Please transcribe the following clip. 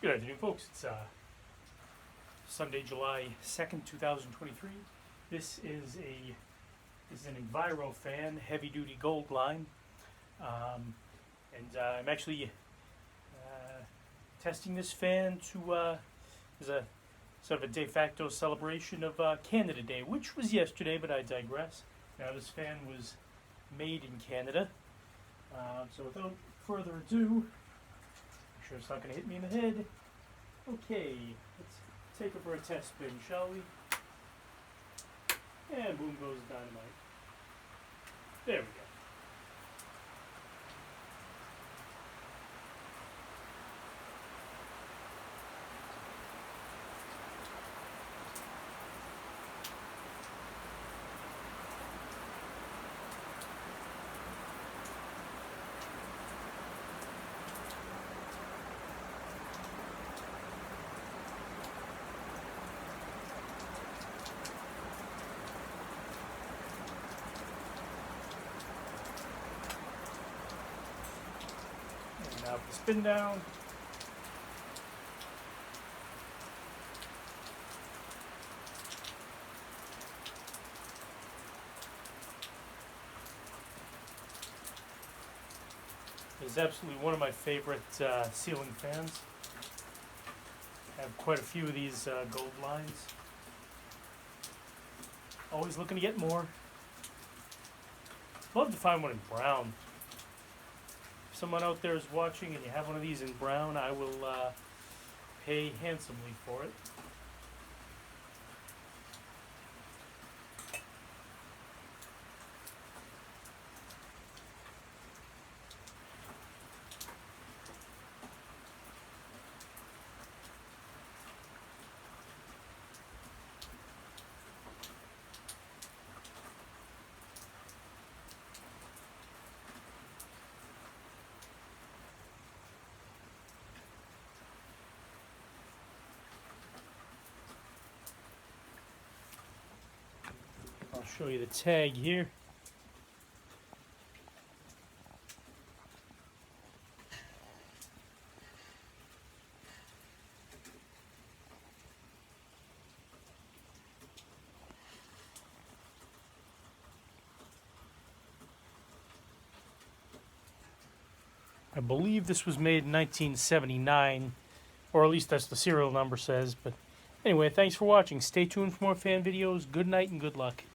Good afternoon, folks. It's Sunday, July 2nd, 2023. This is an Envirofan heavy-duty gold line, and I'm actually testing this fan to as a sort of a de facto celebration of Canada Day, which was yesterday, but I digress. Now, this fan was made in Canada, so without further ado, I'm sure it's not going to hit me in the head. Okay, let's take it for a test spin, shall we? And boom goes the dynamite. There we go. Now for the spin down. It's absolutely one of my favorite ceiling fans. I have quite a few of these gold lines. Always looking to get more. Love to find one in brown. If someone out there is watching and you have one of these in brown, I will pay handsomely for it. I'll show you the tag here. I believe this was made in 1979, or at least that's the serial number says. But anyway, thanks for watching. Stay tuned for more fan videos. Good night and good luck.